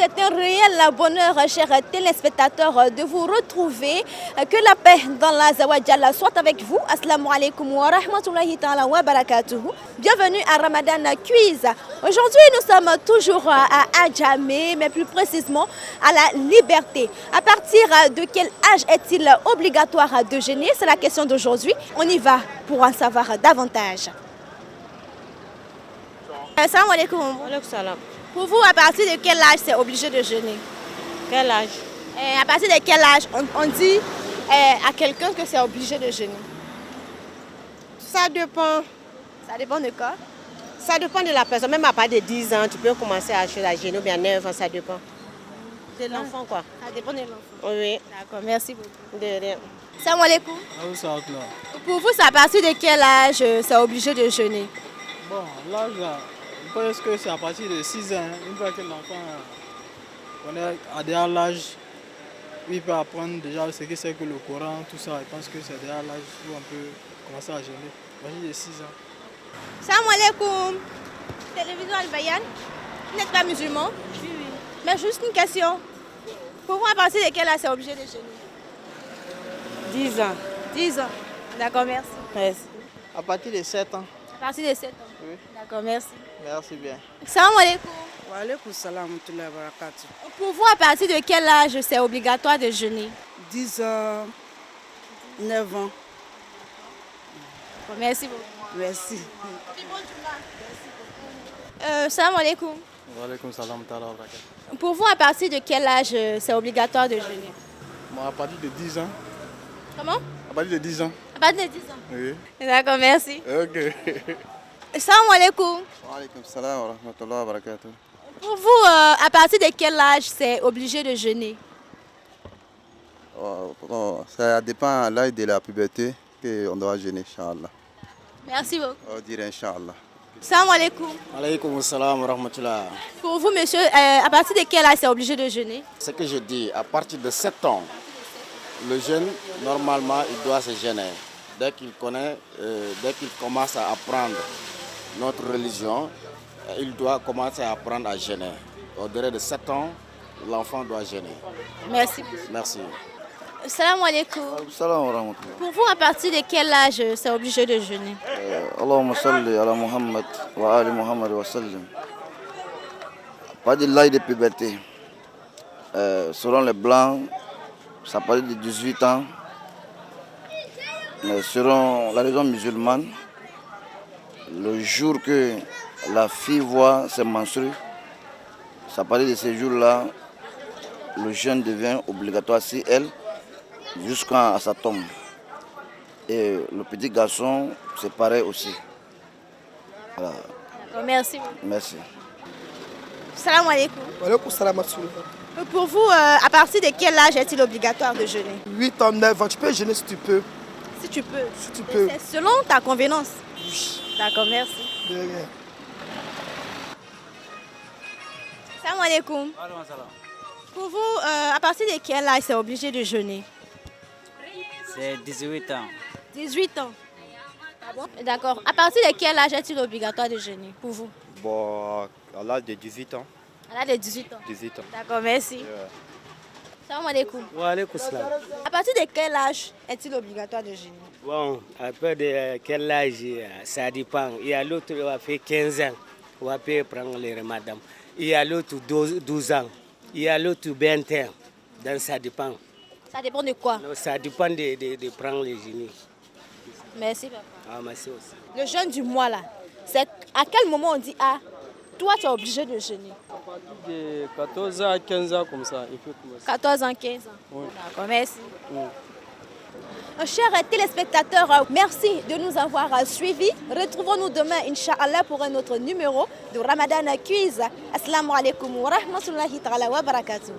c'est un réel bonheur, chers téléspectateurs, de vous retrouver. Que la paix dans la Zawajal soit avec vous. Assalamu alaikum wa rahmatullahi ta'ala wa barakatuhu. Bienvenue à Ramadan Quiz. Aujourd'hui, nous sommes toujours à Adjamé, mais plus précisément à la Liberté. À partir de quel âge est-il obligatoire de jeûner? C'est la question d'aujourd'hui. On y va pour en savoir davantage. Assalamu alaikum. Salam. Pour vous, à partir de quel âge c'est obligé de jeûner? Quel âge? À partir de quel âge on dit à quelqu'un que c'est obligé de jeûner? Ça dépend. Ça dépend de quoi? Ça dépend de la personne. Même à partir de 10 ans, tu peux commencer à jeûner, ou bien 9 ans, ça dépend. De l'enfant, quoi. Ça dépend de l'enfant. Oui. D'accord, merci beaucoup. De rien. Salam alaikum. Pour vous, c'est à partir de quel âge c'est obligé de jeûner? Bon, l'âge, je pense que c'est à partir de 6 ans. Une fois que l'enfant est à déjà l'âge où il peut apprendre déjà ce que c'est que le Coran, tout ça. Je pense que c'est déjà l'âge où on peut commencer à jeûner. À partir de 6 ans. Salam alaikum. Télévision Al-Bayan. Vous n'êtes pas musulman? Oui. Mais juste une question. Pour vous, à partir de quel âge c'est obligé de jeûner? 10 ans. 10 ans. D'accord, merci. Merci. À partir de 7 ans. À partir de 7 ans. Oui. D'accord, merci. Merci bien. Salam alaikum. Wa alaikum salam wa barakatuh. Pour vous, à partir de quel âge c'est obligatoire de jeûner? 10 ans, 9 ans. Merci beaucoup. Merci. Salam alaikum. Wa alaikum salam wa barakatuh. Pour vous, à partir de quel âge c'est obligatoire de jeûner? Moi, à partir de 10 ans. Comment? À partir de 10 ans. À partir de 10 ans. Oui. D'accord, merci. Ok. Salam alaikum. Wa alaikum salam wa rahmatullahi wa barakatuh. Pour vous, à partir de quel âge c'est obligé de jeûner? Ça dépend de l'âge de la puberté qu'on doit jeûner, Inch'Allah. Merci beaucoup. On dirait Inch'Allah. Salam alaikum. Alaykoum salam wa rahmatullah. Pour vous, monsieur, à partir de quel âge c'est obligé de jeûner? Ce que je dis, à partir de 7 ans, le jeune, normalement, il doit se jeûner. Dès qu'il connaît, dès qu'il commence à apprendre notre religion, il doit commencer à apprendre à jeûner. Au-delà de 7 ans, l'enfant doit jeûner. Merci. Merci. Salam alaikum. Salam wa rahmatullah. Pour vous, à partir de quel âge c'est obligé de jeûner? Allahumma salli ala Muhammad wa ali Muhammad wa sallim. Pas de l'âge de puberté. Selon les blancs, ça parle de 18 ans. Mais selon la religion musulmane, le jour que la fille voit ses menstrues, ça parle de ce jour-là, le jeûne devient obligatoire si elle, jusqu'à sa tombe. Et le petit garçon, c'est pareil aussi. Voilà. D'accord, merci beaucoup. Merci. Salam alaikum. Wa alaikum salam wa rahmatullah. Pour vous, à partir de quel âge est-il obligatoire de jeûner? 8 ans, 9 ans, tu peux jeûner si tu peux. Si tu peux. Si tu peux. C'est selon ta convenance. D'accord, merci. De rien. Salam alaikum. Pour vous, à partir de quel âge c'est obligé de jeûner? C'est 18 ans. 18 ans. Ah bon? D'accord. À partir de quel âge est-il obligatoire de jeûner pour vous? Bon, à l'âge de 18 ans. À l'âge de 18 ans. 18 ans. D'accord, merci. Salam alaikum. Wa alaikum salam. À partir de quel âge est-il obligatoire de jeûner? Bon, à peu de quel âge, ça dépend. Il y a l'autre qui a fait 15 ans, on va prendre les ramadan. Il y a l'autre 12 ans. Il y a l'autre 20 ans. Donc ça dépend. Ça dépend de quoi? Donc, ça dépend de prendre les jeûnes. Merci, papa. Ah, merci aussi. Le jeûne du mois, là, c'est à quel moment on dit, ah, toi, tu es obligé de jeûner? De 14 ans à 15 ans comme ça, il faut commencer. 14 ans, 15 ans. Oui. D'accord, merci. Oui. Chers téléspectateurs, merci de nous avoir suivis. Retrouvons-nous demain, Inch'Allah, pour un autre numéro de Ramadan Quiz. Assalamu alaikum wa rahmatullahi wa barakatuh.